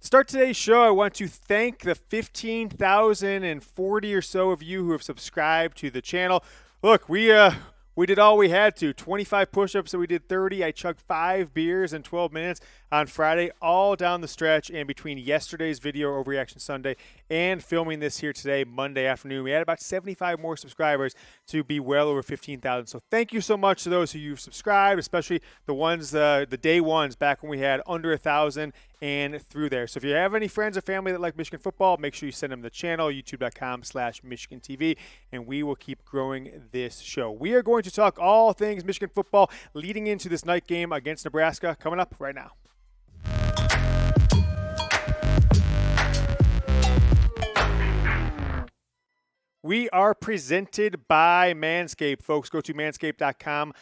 Start today's show, I want to thank the 15,040 or so of you who have subscribed to the channel. Look, we did all we had to. 25 push-ups, so we did 30. I chugged 5 beers in 12 minutes on Friday, all down the stretch. And between yesterday's video, Overreaction Sunday, and filming this here today, Monday afternoon, we had about 75 more subscribers to be well over 15,000. So thank you so much to those who you've subscribed, especially the ones, the day ones back when we had under 1,000 and through there. So if you have any friends or family that like Michigan football, make sure you send them the channel, youtube.com/MichiganTV, and we will keep growing this show. We are going to talk all things Michigan football leading into this night game against Nebraska coming up right now. We are presented by Manscaped, folks. Go to manscaped.com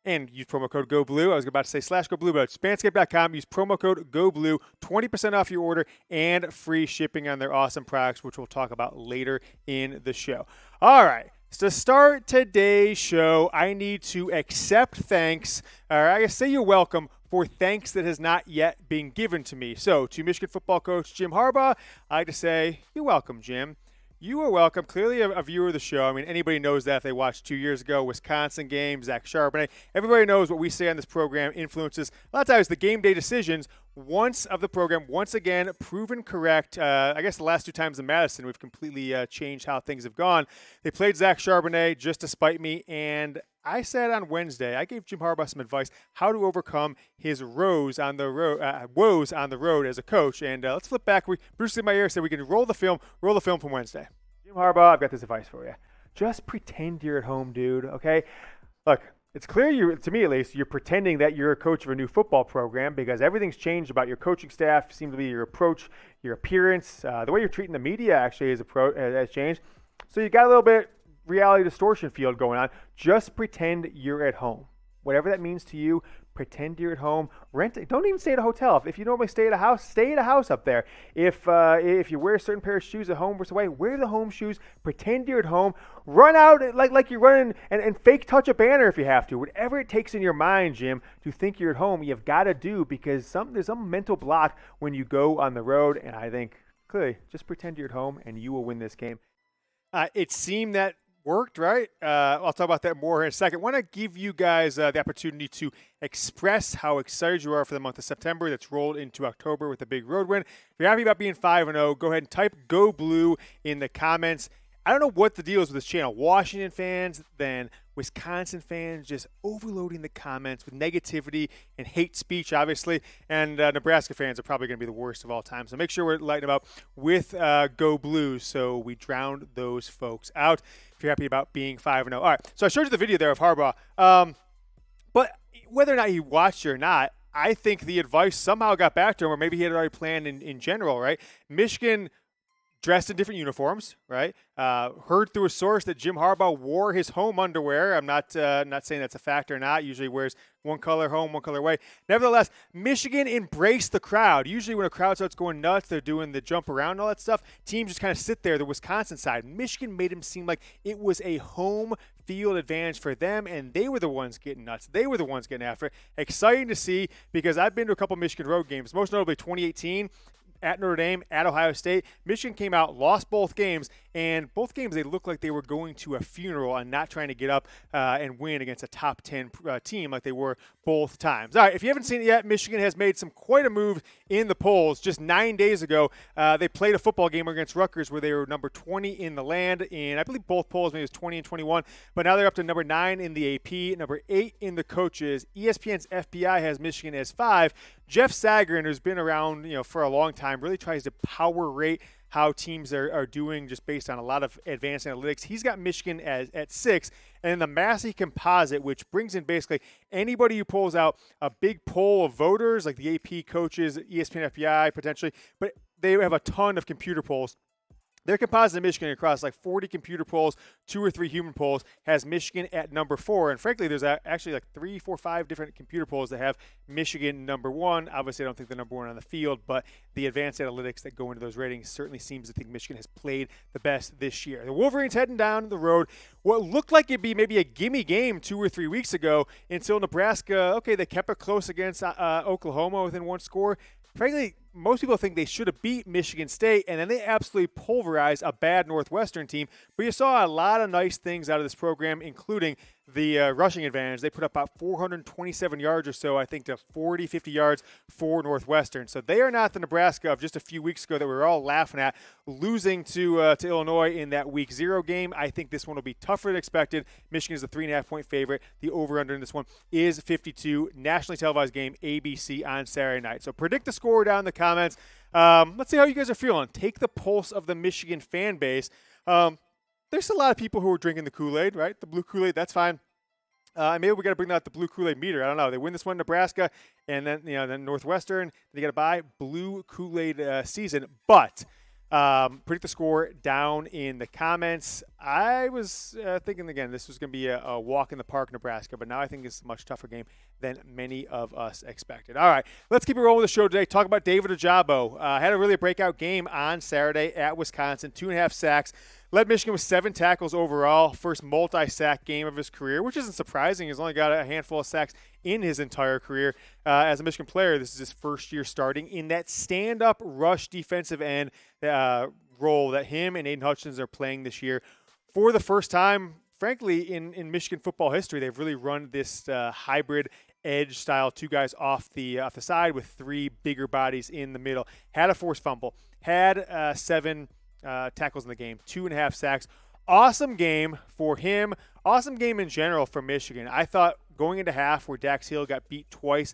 and use promo code GOBLUE. I was about to say /GoBlue, but it's manscaped.com. Use promo code GOBLUE, 20% off your order and free shipping on their awesome products, which we'll talk about later in the show. All right. So to start today's show, I need to accept thanks, or I guess say you're welcome, for thanks that has not yet been given to me. So to Michigan football coach Jim Harbaugh, I like to say, you're welcome, Jim. You are welcome. Clearly a viewer of the show. I mean, anybody knows that if they watched 2 years ago, Wisconsin game, Zach Charbonnet. Everybody knows what we say on this program influences a lot of times the game day decisions once of the program. Once again, proven correct. I guess the last 2 times in Madison, we've completely changed how things have gone. They played Zach Charbonnet just to spite me, and I said on Wednesday, I gave Jim Harbaugh some advice how to overcome his woes on the road as a coach. And let's flip back. Bruce in my ear said we can roll the film from Wednesday. Jim Harbaugh, I've got this advice for you. Just pretend you're at home, dude, okay? Look, it's clear, to me at least, you're pretending that you're a coach of a new football program because everything's changed about your coaching staff. Seems to be your approach, your appearance, the way you're treating the media actually has changed. So you got a little bit reality distortion field going on. Just pretend you're at home. Whatever that means to you, pretend you're at home. Rent it. Don't even stay at a hotel. If you normally stay at a house, stay at a house up there. If you wear a certain pair of shoes at home versus away, wear the home shoes. Pretend you're at home. Run out like you're running and fake touch a banner if you have to. Whatever it takes in your mind, Jim, to think you're at home, you've got to do because there's some mental block when you go on the road. And I think, clearly, just pretend you're at home and you will win this game. It seemed that worked, right? I'll talk about that more in a second. I want to give you guys the opportunity to express how excited you are for the month of September that's rolled into October with a big road win. If you're happy about being 5-0, go ahead and type Go Blue in the comments. I don't know what the deal is with this channel. Washington fans, then Wisconsin fans just overloading the comments with negativity and hate speech, obviously. And Nebraska fans are probably going to be the worst of all time. So make sure we're lighting them up with Go Blue so we drown those folks out if you're happy about being 5-0. All right, so I showed you the video there of Harbaugh. But whether or not he watched it or not, I think the advice somehow got back to him, or maybe he had already planned in general, right? Michigan dressed in different uniforms, right? Heard through a source that Jim Harbaugh wore his home underwear. I'm not saying that's a fact or not. Usually wears one color home, one color away. Nevertheless, Michigan embraced the crowd. Usually when a crowd starts going nuts, they're doing the jump around and all that stuff. Teams just kind of sit there, the Wisconsin side. Michigan made him seem like it was a home field advantage for them, and they were the ones getting nuts. They were the ones getting after it. Exciting to see because I've been to a couple Michigan road games, most notably 2018, at Notre Dame, at Ohio State. Michigan came out, lost both games, and both games they looked like they were going to a funeral and not trying to get up and win against a top 10 team like they were both times. All right, if you haven't seen it yet, Michigan has made quite a move in the polls. Just 9 days ago, they played a football game against Rutgers where they were number 20 in the land, and I believe both polls, maybe it was 20 and 21, but now they're up to number 9 in the AP, number 8 in the coaches. ESPN's FBI has Michigan as 5. Jeff Sagarin, who's been around for a long time, really tries to power rate how teams are doing just based on a lot of advanced analytics. He's got Michigan at 6. And then the Massey composite, which brings in basically anybody who pulls out a big poll of voters, like the AP coaches, ESPN FBI potentially, but they have a ton of computer polls. Their composite of Michigan across like 40 computer polls, 2 or 3 human polls, has Michigan at number 4. And frankly, there's actually like 3, 4, 5 different computer polls that have Michigan number 1. Obviously, I don't think they're number 1 on the field, but the advanced analytics that go into those ratings certainly seems to think Michigan has played the best this year. The Wolverines heading down the road. What looked like it'd be maybe a gimme game 2 or 3 weeks ago until Nebraska, okay, they kept it close against Oklahoma within 1 score. Frankly, most people think they should have beat Michigan State, and then they absolutely pulverized a bad Northwestern team. But you saw a lot of nice things out of this program, including the rushing advantage. They put up about 427 yards or so, I think, to 40, 50 yards for Northwestern. So they are not the Nebraska of just a few weeks ago that we were all laughing at, losing to Illinois in that Week 0 game. I think this one will be tougher than expected. Michigan is a 3.5-point favorite. The over-under in this one is 52. Nationally televised game, ABC on Saturday night. So predict the score down in the comments. Let's see how you guys are feeling. Take the pulse of the Michigan fan base. There's a lot of people who are drinking the Kool-Aid, right? The blue Kool-Aid, that's fine. Maybe we got to bring out the blue Kool-Aid meter. I don't know. They win this one in Nebraska, and then Northwestern. They got to buy blue Kool-Aid season. But predict the score down in the comments. I was thinking, again, this was going to be a walk in the park, Nebraska, but now I think it's a much tougher game than many of us expected. All right, let's keep it rolling with the show today. Talk about David Ojabo. Had a really breakout game on Saturday at Wisconsin, 2.5 sacks. Led Michigan with 7 tackles overall, first multi-sack game of his career, which isn't surprising. He's only got a handful of sacks in his entire career. As a Michigan player, this is his first year starting in that stand-up rush defensive end role that him and Aiden Hutchins are playing this year. For the first time, frankly, in Michigan football history, they've really run this hybrid edge style, 2 guys off the side with 3 bigger bodies in the middle. Had a forced fumble, had 7 tackles in the game, 2.5 sacks. Awesome game for him. Awesome game in general for Michigan. I thought going into half where Dax Hill got beat twice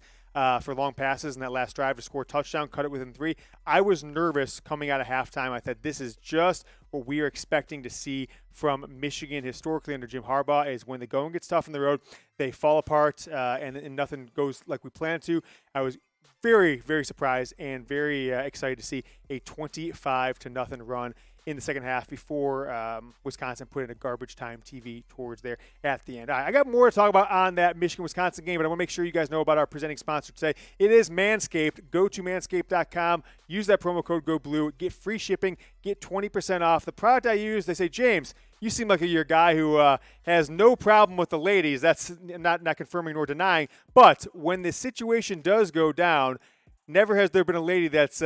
for long passes in that last drive to score a touchdown, cut it within 3. I was nervous coming out of halftime. I thought this is just what we are expecting to see from Michigan historically under Jim Harbaugh, is when the going gets tough on the road, they fall apart and nothing goes like we planned to. I was very, very surprised and very excited to see a 25-0 run in the second half before Wisconsin put in a garbage time TV towards there at the end. I got more to talk about on that Michigan-Wisconsin game, but I want to make sure you guys know about our presenting sponsor today. It is Manscaped. Go to manscaped.com. Use that promo code GOBLUE. Get free shipping. Get 20% off. The product I use, they say, James, you seem like you're a guy who has no problem with the ladies. That's not confirming nor denying. But when the situation does go down, never has there been a lady that's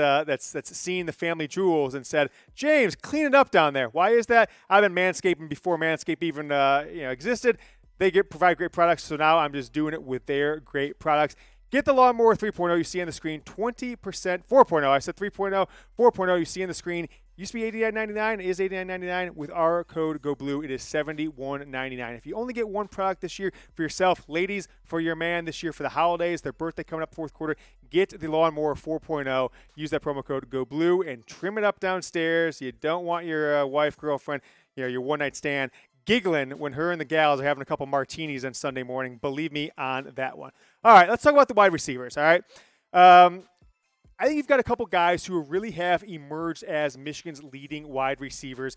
seen the family jewels and said, James, clean it up down there. Why is that? I've been manscaping before Manscaped even existed. They provide great products, so now I'm just doing it with their great products. Get the Lawnmower 3.0 you see on the screen, 20%, 4.0, I said 3.0, 4.0 you see on the screen. Used to be $89.99, it is $89.99. With our code GOBLUE, it is $71.99. If you only get one product this year for yourself, ladies, for your man this year for the holidays, their birthday coming up fourth quarter, get the Lawnmower 4.0. Use that promo code GOBLUE and trim it up downstairs. You don't want your wife, girlfriend, your one-night stand giggling when her and the gals are having a couple martinis on Sunday morning. Believe me on that one. All right, let's talk about the wide receivers, all right? I think you've got a couple guys who really have emerged as Michigan's leading wide receivers,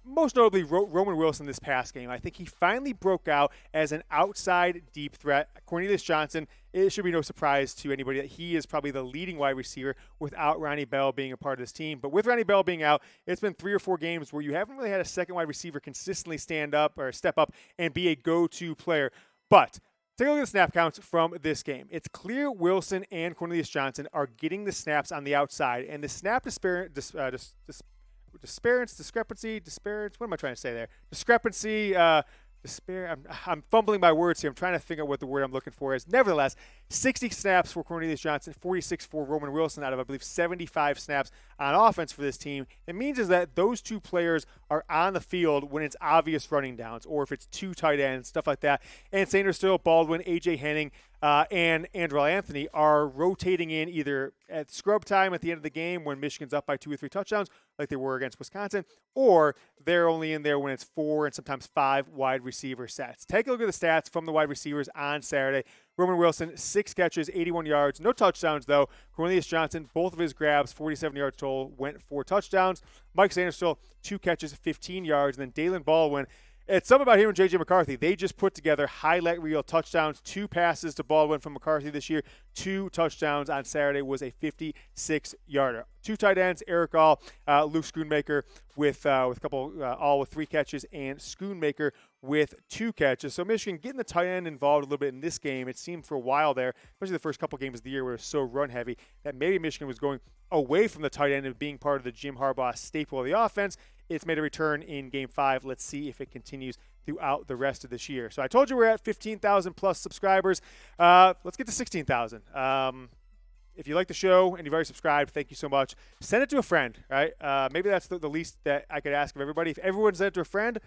most notably Roman Wilson this past game. I think he finally broke out as an outside deep threat. Cornelius Johnson, it should be no surprise to anybody that he is probably the leading wide receiver without Ronnie Bell being a part of this team. But with Ronnie Bell being out, it's been 3 or 4 games where you haven't really had a second wide receiver consistently stand up or step up and be a go-to player. But take a look at the snap counts from this game. It's clear Wilson and Cornelius Johnson are getting the snaps on the outside, and the snap discrepancy, I'm fumbling my words here. I'm trying to think of what the word I'm looking for is. Nevertheless, 60 snaps for Cornelius Johnson, 46 for Roman Wilson out of, I believe, 75 snaps on offense for this team. It means is that those 2 players are on the field when it's obvious running downs or if it's 2 tight ends, stuff like that. And Sainristil, Baldwin, A.J. Henning, and Andrell Anthony are rotating in either at scrub time at the end of the game when Michigan's up by 2 or 3 touchdowns like they were against Wisconsin, or they're only in there when it's 4 and sometimes 5 wide receiver sets. Take a look at the stats from the wide receivers on Saturday. Roman Wilson, 6 catches, 81 yards, no touchdowns though. Cornelius Johnson, both of his grabs, 47 yards total, went for touchdowns. Mike Sainristil, 2 catches, 15 yards. And then Dalen Baldwin, It's something about him and J.J. McCarthy. They just put together highlight reel touchdowns, 2 passes to Baldwin from McCarthy this year, 2 touchdowns on Saturday was a 56-yarder. 2 tight ends, Eric All, Luke Schoonmaker with a couple, all with 3 catches, and Schoonmaker with 2 catches. So Michigan getting the tight end involved a little bit in this game. It seemed for a while there, especially the first couple games of the year where it was so run heavy, that maybe Michigan was going away from the tight end and being part of the Jim Harbaugh staple of the offense. It's made a return in Game 5. Let's see if it continues throughout the rest of this year. So I told you we're at 15,000 plus subscribers. Let's get to 16,000. If you like the show and you've already subscribed, thank you so much. Send it to a friend, right? Maybe that's the least that I could ask of everybody. If everyone sent it to a friend,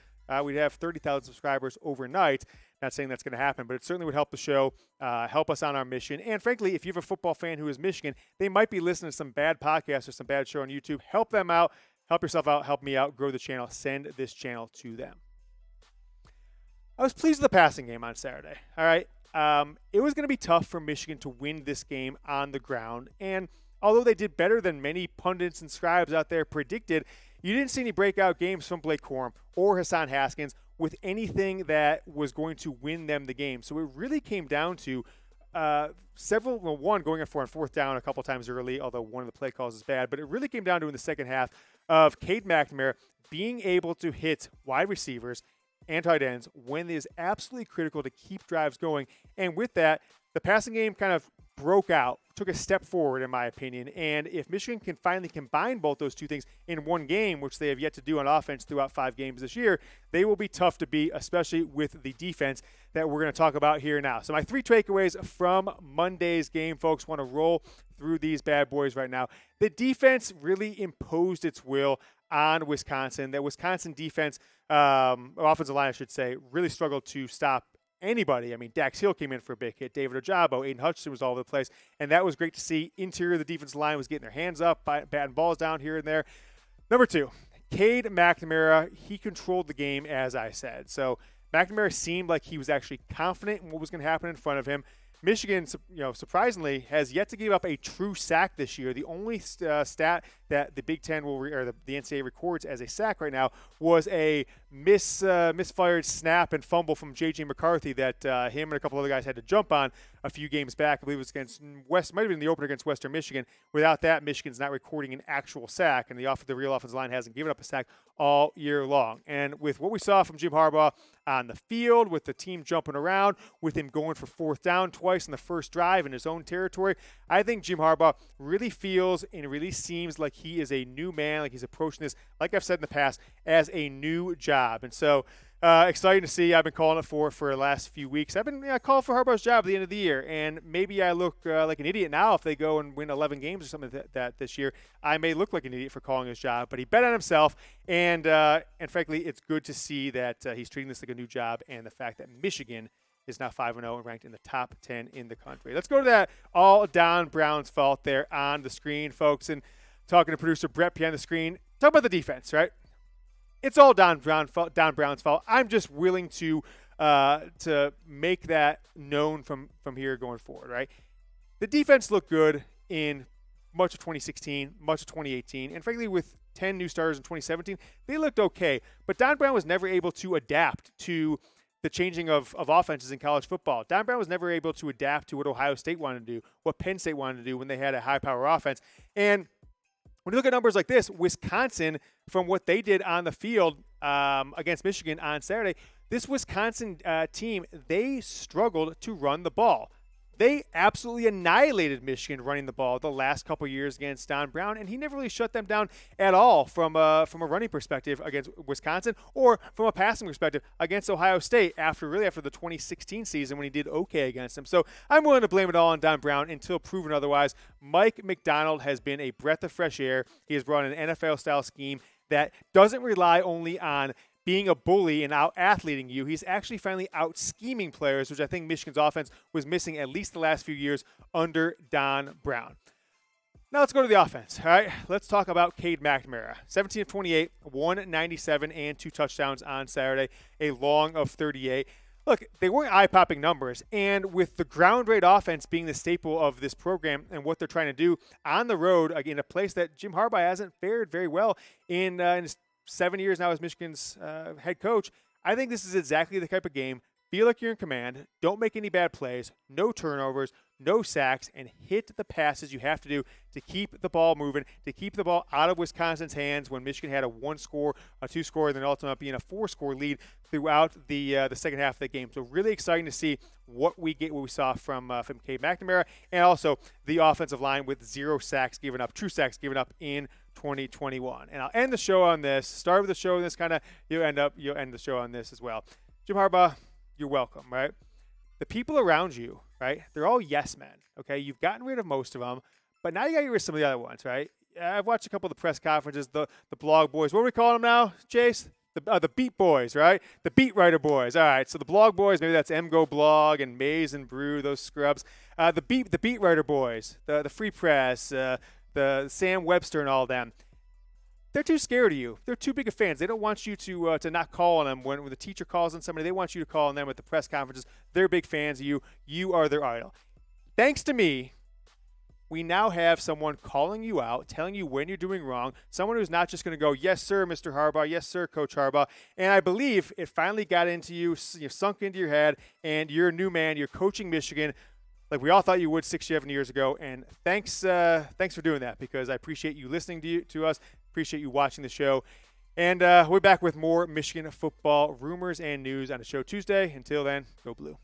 we'd have 30,000 subscribers overnight. Not saying that's going to happen, but it certainly would help the show, help us on our mission. And frankly, if you have a football fan who is Michigan, they might be listening to some bad podcasts or some bad show on YouTube. Help them out. Help yourself out. Help me out. Grow the channel. Send this channel to them. I was pleased with the passing game on Saturday. All right. It was going to be tough for Michigan to win this game on the ground. And although they did better than many pundits and scribes out there predicted, you didn't see any breakout games from Blake Corum or Hassan Haskins with anything that was going to win them the game. So it really came down to one going for on 4th down a couple times early, although one of the play calls is bad. But it really came down to in the second half of Cade McNamara being able to hit wide receivers and tight ends when it is absolutely critical to keep drives going. And with that, the passing game kind of broke out, took a step forward, in my opinion. And if Michigan can finally combine both those two things in one game, which they have yet to do on offense throughout 5 games this year, they will be tough to beat, especially with the defense that we're going to talk about here now. So my 3 takeaways from Monday's game, folks, want to roll through these bad boys right now. The defense really imposed its will on Wisconsin. That Wisconsin defense, offensive line, I should say, really struggled to stop anybody. I mean, Dax Hill came in for a big hit. David Ojabo, Aiden Hutchinson was all over the place. And that was great to see. Interior of the defensive line was getting their hands up, batting balls down here and there. Number 2, Cade McNamara. He controlled the game, as I said. So McNamara seemed like he was actually confident in what was going to happen in front of him. Michigan, surprisingly, has yet to give up a true sack this year. The only stat that the Big Ten the NCAA records as a sack right now was a misfired snap and fumble from J.J. McCarthy that him and a couple other guys had to jump on a few games back. I believe it was against might have been the opener against Western Michigan. Without that, Michigan's not recording an actual sack, and the real offensive line hasn't given up a sack all year long. And with what we saw from Jim Harbaugh on the field, with the team jumping around, with him going for 4th down twice in the first drive in his own territory, I think Jim Harbaugh really feels and really seems like he is a new man, like he's approaching this, like I've said in the past, as a new job. And so exciting to see. I've been calling it for the last few weeks. I've been calling for Harbaugh's job at the end of the year, and maybe I look like an idiot now if they go and win 11 games or something that this year. I may look like an idiot for calling his job, but he bet on himself, and frankly, it's good to see that he's treating this like a new job, and the fact that Michigan is now 5-0 and ranked in the top 10 in the country. Let's go to that all Don Brown's fault there on the screen, folks, and talking to producer Brett behind the screen. Talk about the defense, right? It's all Don Brown's fault. I'm just willing to make that known from here going forward, right? The defense looked good in much of 2016, much of 2018, and frankly, with 10 new starters in 2017, they looked okay. But Don Brown was never able to adapt to the changing of offenses in college football. Don Brown was never able to adapt to what Ohio State wanted to do, what Penn State wanted to do when they had a high-power offense. And when you look at numbers like this, Wisconsin, from what they did on the field against Michigan on Saturday, this Wisconsin team, they struggled to run the ball. They absolutely annihilated Michigan running the ball the last couple years against Don Brown, and he never really shut them down at all from a running perspective against Wisconsin or from a passing perspective against Ohio State after the 2016 season when he did okay against them. So I'm willing to blame it all on Don Brown until proven otherwise. Mike Macdonald has been a breath of fresh air. He has brought an NFL-style scheme that doesn't rely only on being a bully and out-athleting you. He's actually finally out-scheming players, which I think Michigan's offense was missing at least the last few years under Don Brown. Now let's go to the offense, all right? Let's talk about Cade McNamara. 17 of 28, 197, and 2 touchdowns on Saturday, a long of 38. Look, they weren't eye-popping numbers, and with the ground rate offense being the staple of this program and what they're trying to do on the road, again, a place that Jim Harbaugh hasn't fared very well in his 7 years now as Michigan's head coach, I think this is exactly the type of game. Feel like you're in command. Don't make any bad plays. No turnovers. No sacks. And hit the passes you have to do to keep the ball moving, to keep the ball out of Wisconsin's hands when Michigan had a 1-score, a 2-score, and then ultimately being a 4-score lead throughout the second half of the game. So really exciting to see what we saw from Cade McNamara, and also the offensive line with 0 sacks given up, true sacks given up in 2021. And I'll end the show on this. Start with the show on this kind of, you'll end the show on this as well. Jim Harbaugh, you're welcome, right? The people around you, right? They're all yes men, okay? You've gotten rid of most of them, but now you got to get rid of some of the other ones, right? I've watched a couple of the press conferences, the blog boys. What do we call them now, Chase? The beat boys, right? The beat writer boys. All right, so the blog boys, maybe that's MGO Blog and Maze and Brew, those scrubs. The beat writer boys, the Free Press, the Sam Webster and all of them. They're too scared of you. They're too big of fans. They don't want you to not call on them when the teacher calls on somebody. They want you to call on them at the press conferences. They're big fans of you. You are their idol. Thanks to me, we now have someone calling you out, telling you when you're doing wrong, someone who's not just going to go, yes, sir, Mr. Harbaugh, yes, sir, Coach Harbaugh. And I believe it finally got into you, sunk into your head, and you're a new man. You're coaching Michigan like we all thought you would 6-7 years ago. And thanks for doing that, because I appreciate you listening to us, appreciate you watching the show. And we're back with more Michigan football rumors and news on the show Tuesday. Until then, go Blue.